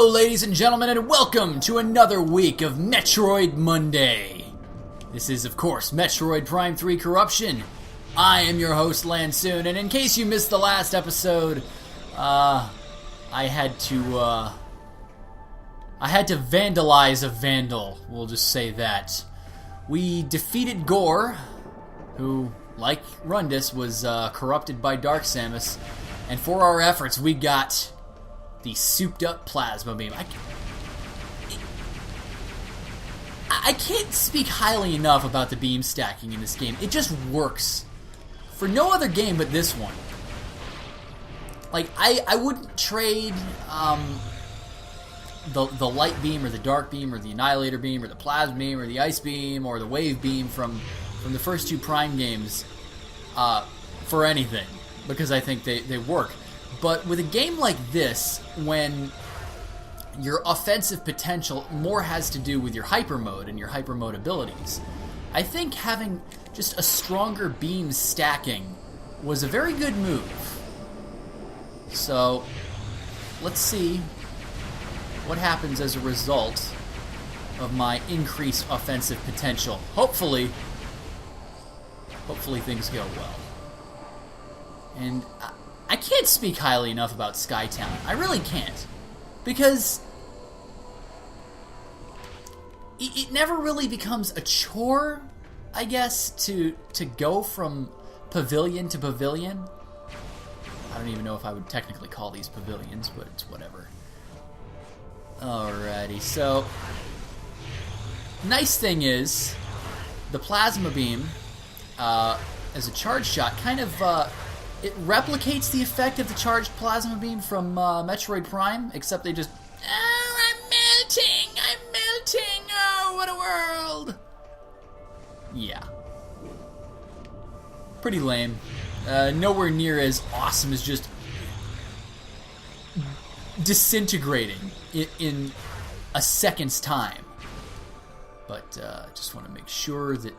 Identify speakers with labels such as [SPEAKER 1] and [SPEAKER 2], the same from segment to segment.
[SPEAKER 1] Hello, ladies and gentlemen, and welcome to another week of Metroid Monday. This is, of course, Metroid Prime 3 Corruption. I am your host, Lancun, and in case you missed the last episode, I had to vandalize a vandal. We'll just say that. We defeated Gore, who, like Rundus, was corrupted by Dark Samus, and for our efforts, we got the souped-up plasma beam. I can't speak highly enough about the beam stacking in this game. It just works. For no other game but this one. Like, I wouldn't trade the light beam or the dark beam or the annihilator beam or the plasma beam or the ice beam or the wave beam from the first two Prime games for anything, because I think they work. But with a game like this, when your offensive potential more has to do with your hyper mode and your hyper mode abilities, I think having just a stronger beam stacking was a very good move. So, let's see what happens as a result of my increased offensive potential. Hopefully things go well. And I can't speak highly enough about Skytown. I really can't. Because it never really becomes a chore, I guess, to go from pavilion to pavilion. I don't even know if I would technically call these pavilions, but it's whatever. Alrighty, so nice thing is the plasma beam as a charge shot kind of it replicates the effect of the charged plasma beam from Metroid Prime, except they just, I'm melting, oh, what a world. Yeah. Pretty lame. Nowhere near as awesome as just disintegrating in a second's time. But just want to make sure that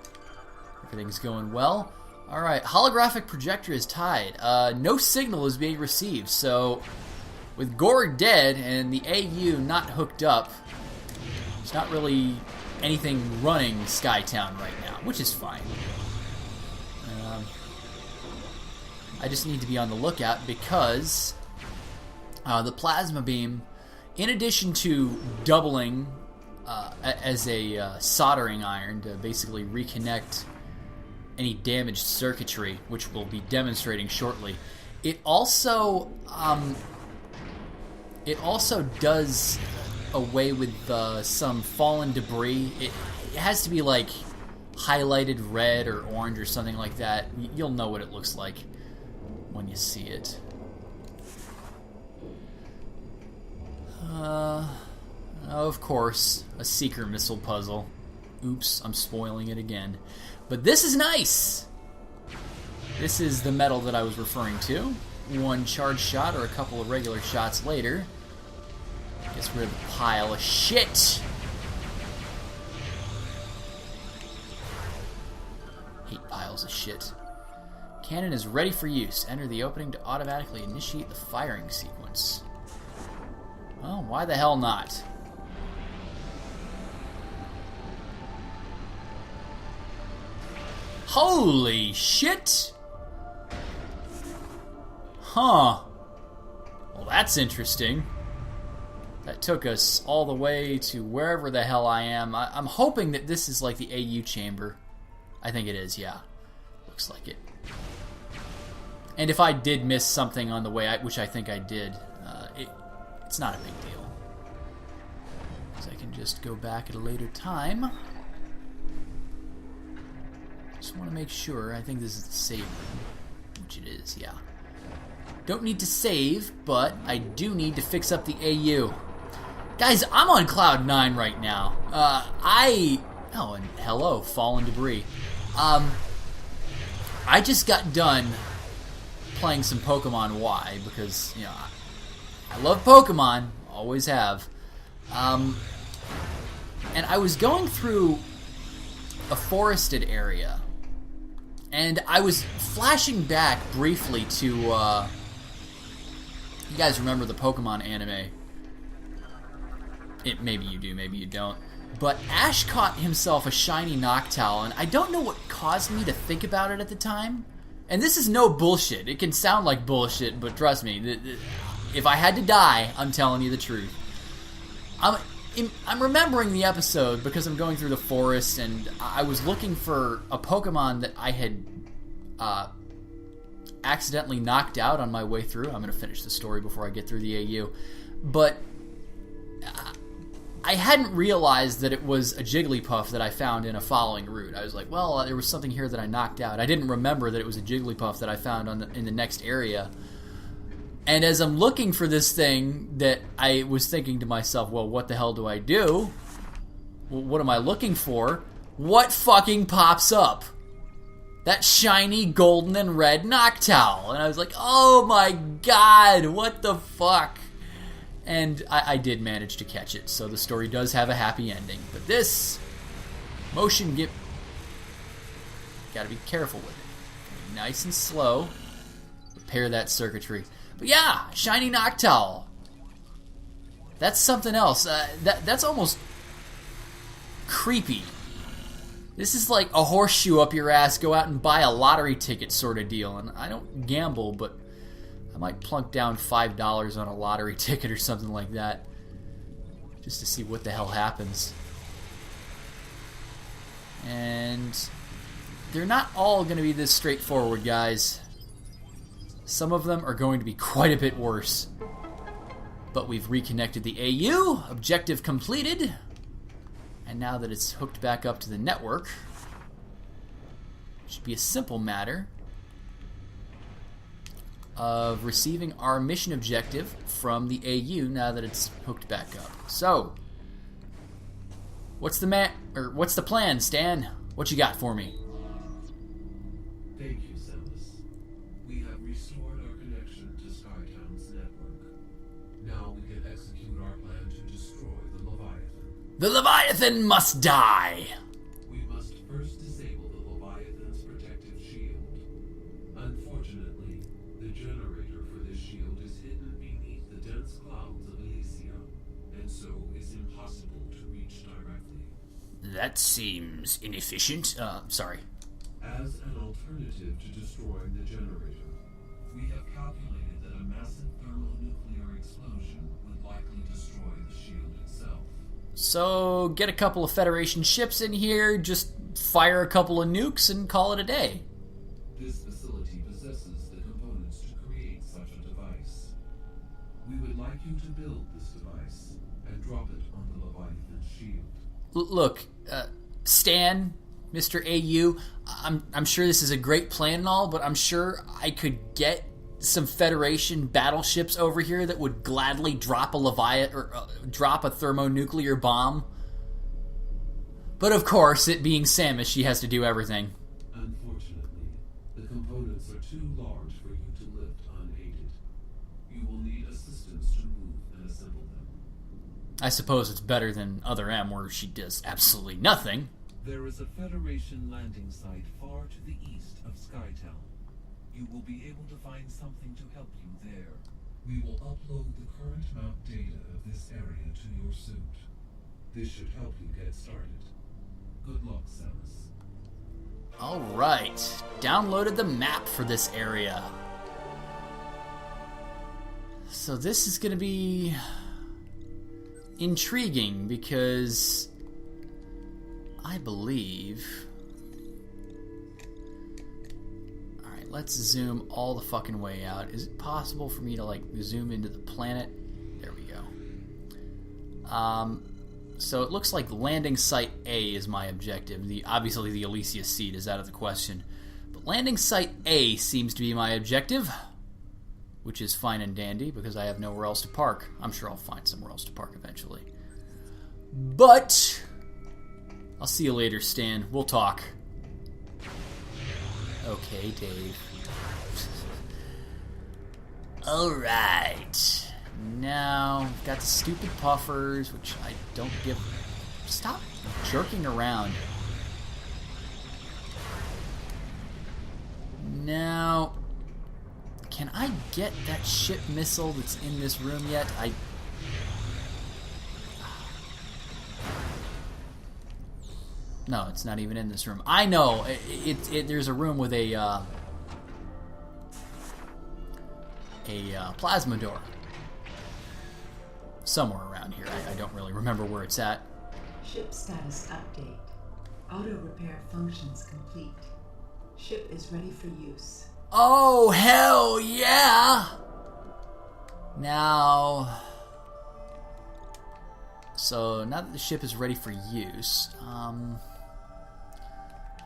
[SPEAKER 1] everything's going well. Alright, holographic projector is tied. No signal is being received, so with Gore dead and the AU not hooked up, there's not really anything running Skytown right now, which is fine. I just need to be on the lookout because the plasma beam, in addition to doubling as a soldering iron to basically reconnect any damaged circuitry, which we'll be demonstrating shortly, it also does away with some fallen debris. It has to be like highlighted red or orange or something like that. You'll know what it looks like when you see it. Of course, a seeker missile puzzle. Oops, I'm spoiling it again. But this is nice! This is the metal that I was referring to. One charge shot or a couple of regular shots later. Gets rid of a pile of shit! Hate piles of shit. Cannon is ready for use. Enter the opening to automatically initiate the firing sequence. Well, why the hell not? Holy shit! Huh. Well, that's interesting. That took us all the way to wherever the hell I am. I'm hoping that this is like the AU chamber. I think it is, yeah. Looks like it. And if I did miss something on the way, which I think I did, it's not a big deal. So I can just go back at a later time. Just want to make sure. I think this is the save room, which it is, yeah. Don't need to save, but I do need to fix up the AU. Guys, I'm on Cloud 9 right now. Oh, and hello, fallen debris. I just got done playing some Pokemon Y, because, you know, I love Pokemon, always have. And I was going through a forested area, and I was flashing back briefly to, you guys remember the Pokemon anime? Maybe you do, maybe you don't. But Ash caught himself a shiny Noctowl, and I don't know what caused me to think about it at the time. And this is no bullshit. It can sound like bullshit, but trust me, if I had to die, I'm telling you the truth. I'm remembering the episode because I'm going through the forest, and I was looking for a Pokemon that I had accidentally knocked out on my way through. I'm going to finish the story before I get through the AU. But I hadn't realized that it was a Jigglypuff that I found in a following route. I was like, well, there was something here that I knocked out. I didn't remember that it was a Jigglypuff that I found in the next area. And as I'm looking for this thing, that I was thinking to myself, well, what the hell do I do? Well, what am I looking for? What fucking pops up? That shiny golden and red Noctowl. And I was like, oh my god, what the fuck? And I did manage to catch it, so the story does have a happy ending. But this motion gotta be careful with it. Be nice and slow. Repair that circuitry. But yeah, shiny Noctowl. That's something else. That's almost creepy. This is like a horseshoe up your ass, go out and buy a lottery ticket sort of deal. And I don't gamble, but I might plunk down $5 on a lottery ticket or something like that, just to see what the hell happens. And they're not all going to be this straightforward, guys. Some of them are going to be quite a bit worse. But we've reconnected the AU, objective completed. And now that it's hooked back up to the network, it should be a simple matter of receiving our mission objective from the AU now that it's hooked back up. So, what's the plan, Stan? What you got for me?
[SPEAKER 2] Thank you, Samus. We have restored our connection to Skytown's network. Now we can execute our plan to destroy the Leviathan.
[SPEAKER 1] The Leviathan must die!
[SPEAKER 2] We must first disable the Leviathan's protective shield. Unfortunately, the generator for this shield is hidden beneath the dense clouds of Elysia, and so is impossible to reach directly.
[SPEAKER 1] That seems inefficient. Sorry.
[SPEAKER 2] As an alternative to destroying the generator, we have calculated that a massive thermonuclear explosion would likely destroy the shield itself.
[SPEAKER 1] So, get a couple of Federation ships in here, just fire a couple of nukes, and call it a day.
[SPEAKER 2] This facility possesses the components to create such a device. We would like you to build this device and drop it on the Leviathan's shield.
[SPEAKER 1] Look, Stan, Mr. AU, I'm sure this is a great plan and all, but I'm sure I could get some Federation battleships over here that would gladly drop a Leviathan or drop a thermonuclear bomb. But of course, it being Samus, she has to do everything.
[SPEAKER 2] Unfortunately, the components are too large for you to lift unaided. You will need assistance to move and assemble them.
[SPEAKER 1] I suppose it's better than Other M, where she does absolutely nothing.
[SPEAKER 2] There is a Federation landing site far to the east of Skytown. You will be able to find something to help you there. We will upload the current map data of this area to your suit. This should help you get started. Good luck, Samus.
[SPEAKER 1] Alright, downloaded the map for this area. So this is going to be intriguing because I believe... Alright, let's zoom all the fucking way out. Is it possible for me to, like, zoom into the planet? There we go. So it looks like landing site A is my objective. Obviously the Elysia seed is out of the question. But landing site A seems to be my objective, which is fine and dandy because I have nowhere else to park. I'm sure I'll find somewhere else to park eventually. But I'll see you later, Stan. We'll talk. Okay, Dave. Alright. Now, we've got the stupid puffers, which I don't give... Stop jerking around. Now, can I get that ship missile that's in this room yet? No, it's not even in this room. I know. There's a room with a plasma door. Somewhere around here. I don't really remember where it's at.
[SPEAKER 3] Ship status update. Auto repair functions complete. Ship is ready for use.
[SPEAKER 1] Oh, hell yeah! Now... So, now that the ship is ready for use,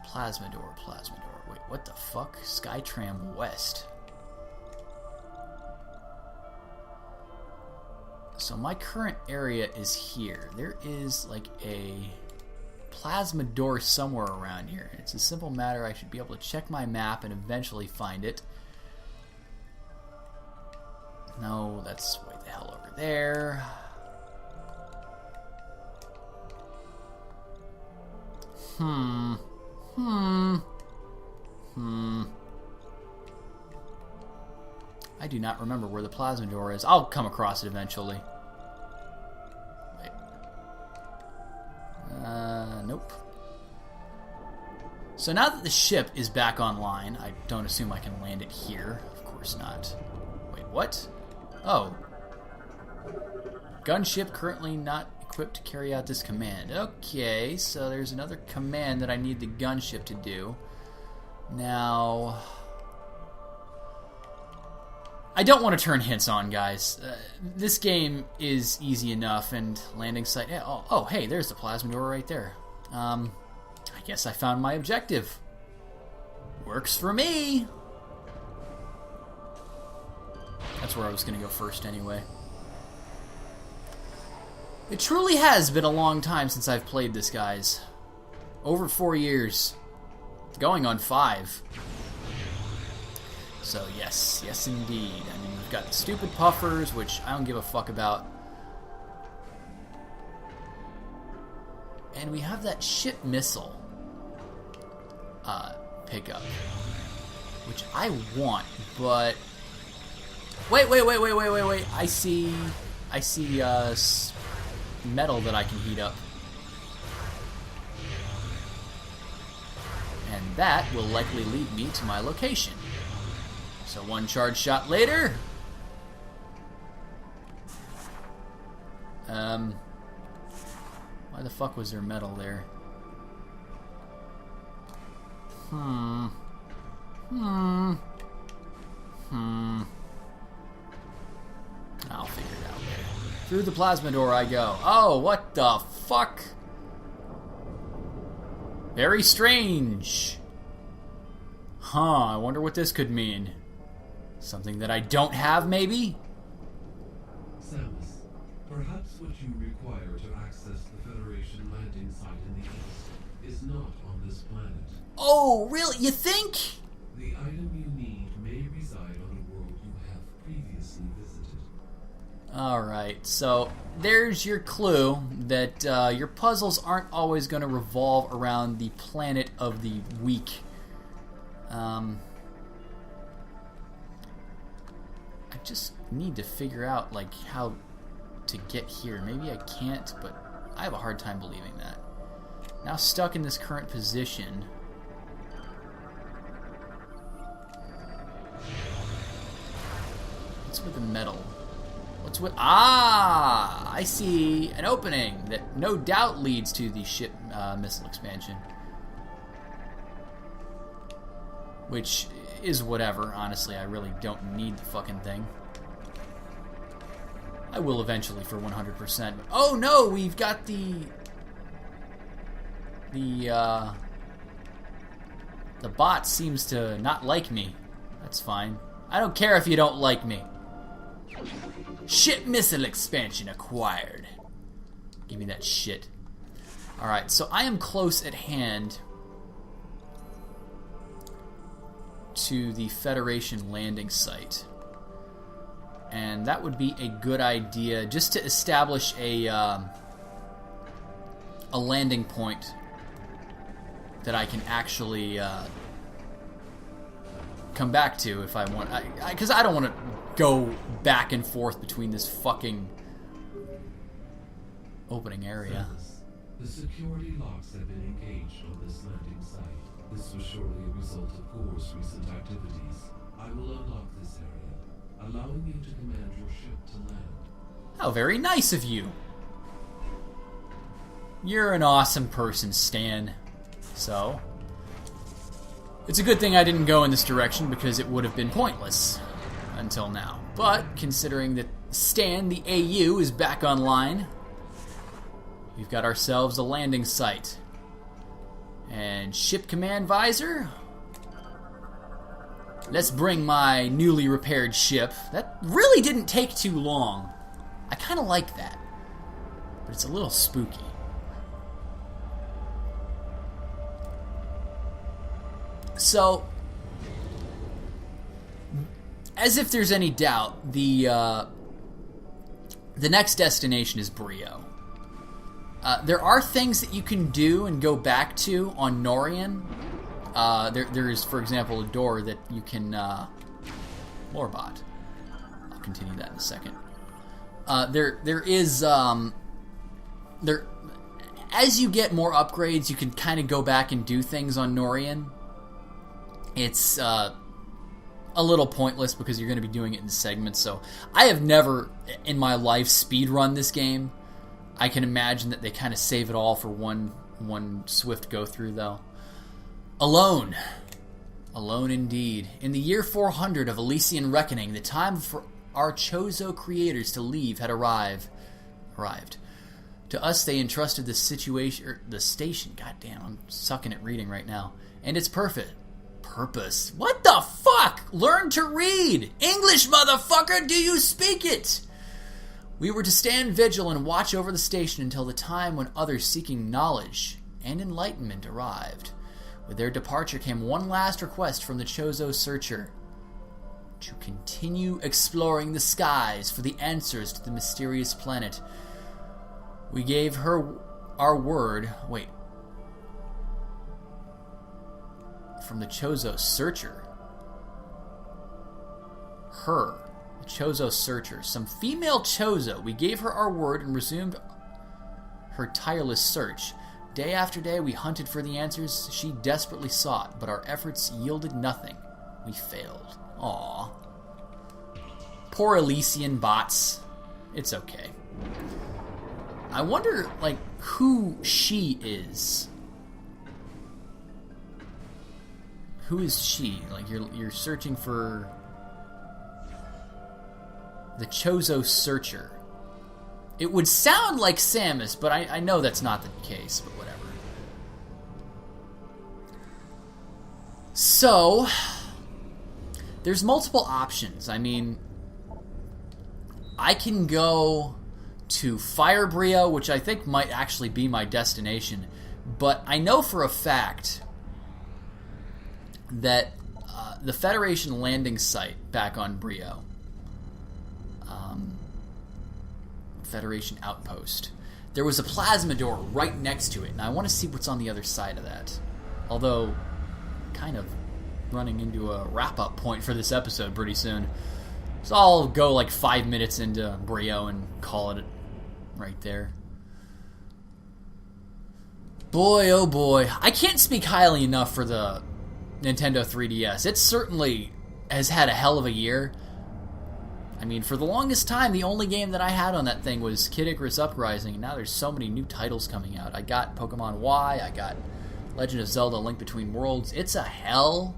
[SPEAKER 1] plasma door. Wait, what the fuck? Skytram West. So my current area is here. There is like a plasma door somewhere around here. It's a simple matter. I should be able to check my map and eventually find it. No, that's way the hell over there. I do not remember where the plasma door is. I'll come across it eventually. Wait. Nope. So now that the ship is back online, I don't assume I can land it here. Of course not. Wait, what? Oh. Gunship currently not equipped to carry out this command. Okay, so there's another command that I need the gunship to do. Now... I don't want to turn hints on, guys. This game is easy enough, and landing site... Oh, hey, there's the plasma door right there. I guess I found my objective. Works for me! That's where I was going to go first anyway. It truly has been a long time since I've played this, guys. Over 4 years. Going on 5. So, yes indeed. I mean, we've got the stupid puffers, which I don't give a fuck about. And we have that ship missile pickup, which I want, but... Wait. I see metal that I can heat up. And that will likely lead me to my location. So one charge shot later. Why the fuck was there metal there? I'll figure it out later. Through the plasma door I go. Oh, what the fuck? Very strange. I wonder what this could mean. Something that I don't have, maybe?
[SPEAKER 2] Samus, perhaps what you require to access the Federation landing site in the east is not on this planet.
[SPEAKER 1] Oh, really? You think?
[SPEAKER 2] The item you need may reside on a world you have previously visited.
[SPEAKER 1] Alright, so there's your clue that your puzzles aren't always going to revolve around the planet of the week. I just need to figure out, like, how to get here. Maybe I can't, but I have a hard time believing that. Now stuck in this current position. What's with the metal? What's with... Ah! I see an opening that no doubt leads to the ship missile expansion. Which is whatever, honestly. I really don't need the fucking thing. I will eventually for 100%. Oh no, we've got the bot seems to not like me. That's fine. I don't care if you don't like me. Ship missile expansion acquired. Give me that shit. Alright, so I am close at hand to the Federation landing site. And that would be a good idea just to establish a landing point that I can actually come back to if I want. Because I don't want to go back and forth between this fucking opening area.
[SPEAKER 2] Samus, The security locks have been engaged on this landing site. This was surely a result of Gore's recent activities. I will unlock this area, allowing you to command your ship to land.
[SPEAKER 1] How very nice of you. You're an awesome person, Stan. So, it's a good thing I didn't go in this direction because it would have been pointless until now. But, considering that Stan, the AU, is back online, we've got ourselves a landing site. And ship command visor. Let's bring my newly repaired ship. That really didn't take too long. I kind of like that. But it's a little spooky. So, as if there's any doubt, the next destination is Brio. There are things that you can do and go back to on Norian. There is, for example, a door that you can... Lorebot. I'll continue that in a second. There is... as you get more upgrades, you can kind of go back and do things on Norian. It's a little pointless because you're going to be doing it in segments. So I have never in my life speedrun this game. I can imagine that they kind of save it all for one swift go through, though. Alone indeed. In the year 400 of Elysian Reckoning, the time for our Chozo creators to leave had arrived. To us, they entrusted the station. Goddamn, I'm sucking at reading right now. And its purpose. What the fuck? Learn to read! English, motherfucker! Do you speak it? We were to stand vigil and watch over the station until the time when others seeking knowledge and enlightenment arrived. With their departure came one last request from the Chozo Searcher. To continue exploring the skies for the answers to the mysterious planet. We gave her our word... Wait. From the Chozo Searcher. Her. The Chozo Searcher. Some female Chozo. We gave her our word and resumed her tireless search. Day after day we hunted for the answers she desperately sought, but our efforts yielded nothing. We failed. Aww. Poor Elysian bots. It's okay. I wonder, like, who she is. Who is she? Like, you're searching for the Chozo Searcher. It would sound like Samus, but I know that's not the case, but whatever. So, there's multiple options. I mean, I can go to Fire Brio, which I think might actually be my destination, but I know for a fact that the Federation landing site back on Brio, Federation outpost, there was a plasma door right next to it, and I want to see what's on the other side of that. Although, kind of running into a wrap-up point for this episode pretty soon. So I'll go like 5 minutes into Brio and call it right there. Boy, oh boy. I can't speak highly enough for the Nintendo 3DS. It certainly has had a hell of a year. I mean, for the longest time, the only game that I had on that thing was Kid Icarus Uprising, and now there's so many new titles coming out. I got Pokemon Y, I got Legend of Zelda Link Between Worlds. It's a hell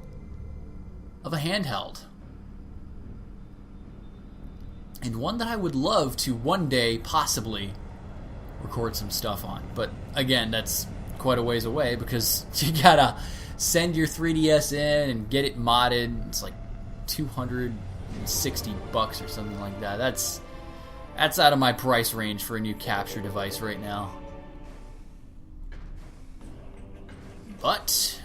[SPEAKER 1] of a handheld. And one that I would love to one day possibly record some stuff on. But again, that's quite a ways away because you gotta send your 3DS in and get it modded. It's like $260 or something like that. That's out of my price range for a new capture device right now. But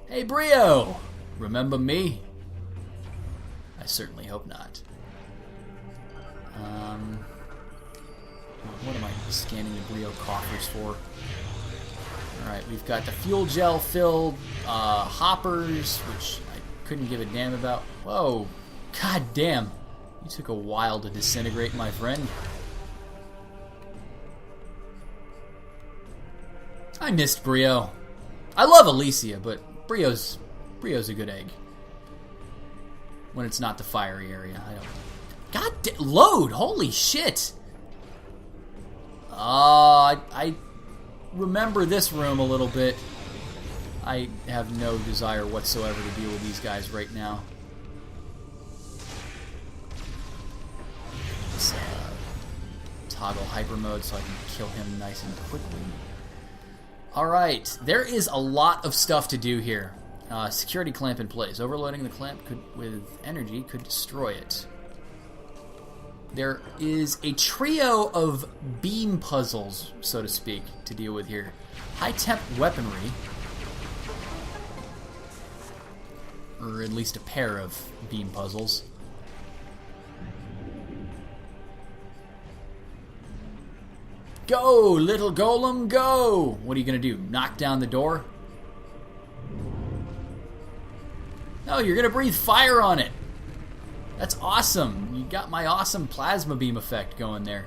[SPEAKER 1] hey Brio, remember me? I certainly hope not. What am I scanning the Brio coffers for? Alright, we've got the fuel gel filled hoppers, which I couldn't give a damn about. Whoa, god damn. You took a while to disintegrate, my friend. I missed Brio. I love Alicia, but Brio's a good egg. When it's not the fiery area. Load! Holy shit! I remember this room a little bit. I have no desire whatsoever to deal with these guys right now. Let's toggle hyper mode so I can kill him nice and quickly. Alright, there is a lot of stuff to do here. Security clamp in place. Overloading the clamp with energy could destroy it. There is a trio of beam puzzles, so to speak, to deal with here. High-temp weaponry. Or at least a pair of beam puzzles. Go, little golem, go! What are you going to do? Knock down the door? No, you're going to breathe fire on it. That's awesome. You got my awesome plasma beam effect going there.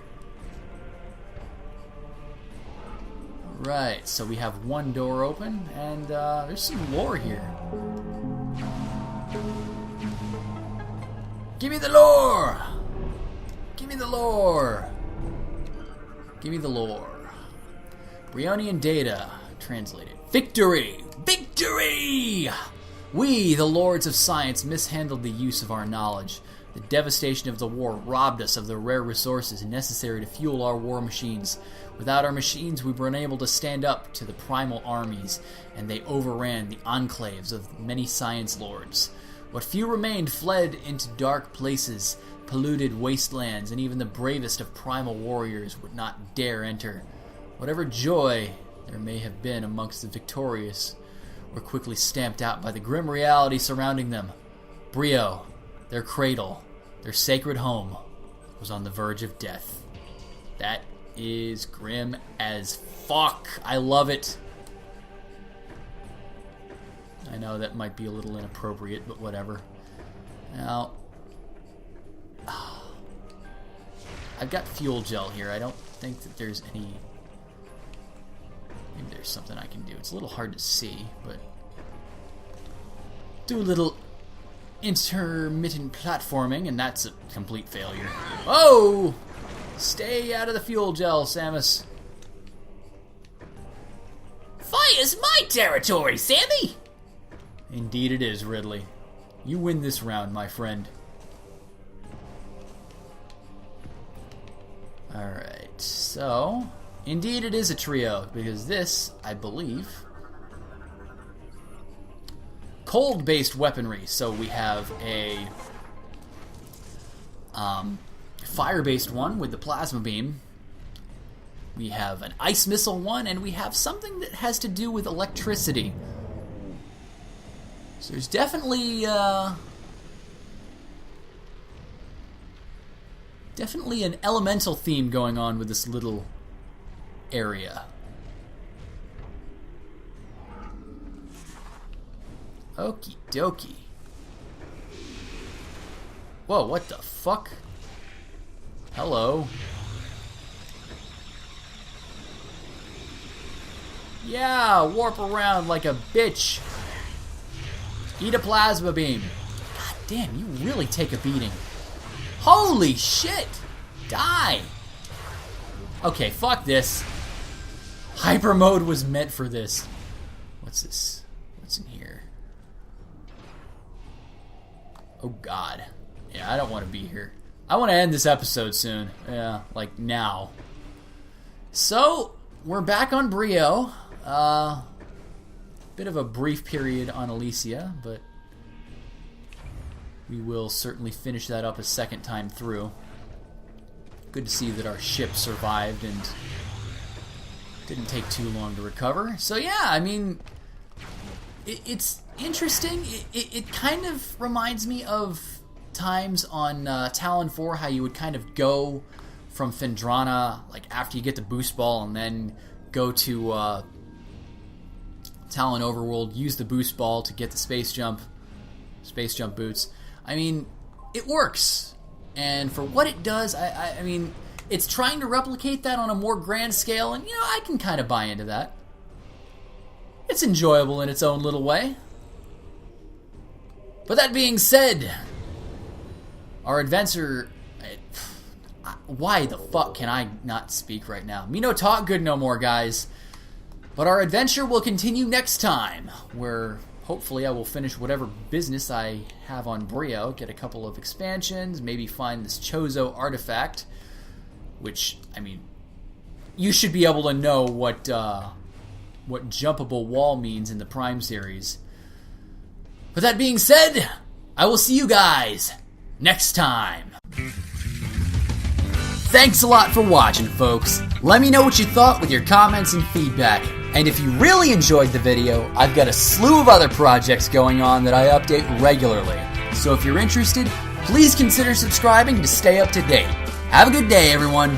[SPEAKER 1] Right, so we have one door open, and there's some lore here. Give me the lore! Give me the lore! Give me the lore. Brionian data. Translated. Victory! Victory! We, the lords of science, mishandled the use of our knowledge. The devastation of the war robbed us of the rare resources necessary to fuel our war machines. Without our machines, we were unable to stand up to the primal armies, and they overran the enclaves of many science lords. What few remained fled into dark places, polluted wastelands, and even the bravest of primal warriors would not dare enter. Whatever joy there may have been amongst the victorious were quickly stamped out by the grim reality surrounding them. Brio, their cradle, their sacred home, was on the verge of death. That is grim as fuck. I love it. I know that might be a little inappropriate, but whatever. Now, I've got fuel gel here. I don't think that there's any... Maybe there's something I can do. It's a little hard to see, but... Do a little intermittent platforming, and that's a complete failure. Oh! Stay out of the fuel gel, Samus. Fire's my territory, Sammy! Indeed it is, Ridley. You win this round, my friend. Alright, so... Indeed it is a trio, because this, I believe... Cold-based weaponry. So we have a... fire-based one with the plasma beam. We have an ice missile one, and we have something that has to do with electricity. So there's definitely an elemental theme going on with this little area. Okie dokie. Whoa, what the fuck? Hello. Yeah, warp around like a bitch. Eat a plasma beam. God damn, you really take a beating. Holy shit! Die! Okay, fuck this. Hyper mode was meant for this. What's this? What's in here? Oh god. Yeah, I don't want to be here. I want to end this episode soon. Yeah, like now. So, we're back on Brio. Bit of a brief period on Alicia, but we will certainly finish that up a second time through. Good to see that our ship survived and didn't take too long to recover. So yeah, I mean, it's interesting. It kind of reminds me of times on Talon 4, how you would kind of go from Phendrana, like after you get the boost ball, and then go to Talon Overworld, use the boost ball to get the space jump boots. I mean, it works. And for what it does, I mean, it's trying to replicate that on a more grand scale, and, you know, I can kind of buy into that. it's enjoyable in its own little way. But that being said, our adventure... Why the fuck can I not speak right now? Me no talk good no more, guys. But our adventure will continue next time, where hopefully I will finish whatever business I have on Brio, get a couple of expansions, maybe find this Chozo artifact, which, I mean, you should be able to know what jumpable wall means in the Prime series. But that being said, I will see you guys next time. Thanks a lot for watching, folks. Let me know what you thought with your comments and feedback. And if you really enjoyed the video, I've got a slew of other projects going on that I update regularly. So if you're interested, please consider subscribing to stay up to date. Have a good day, everyone.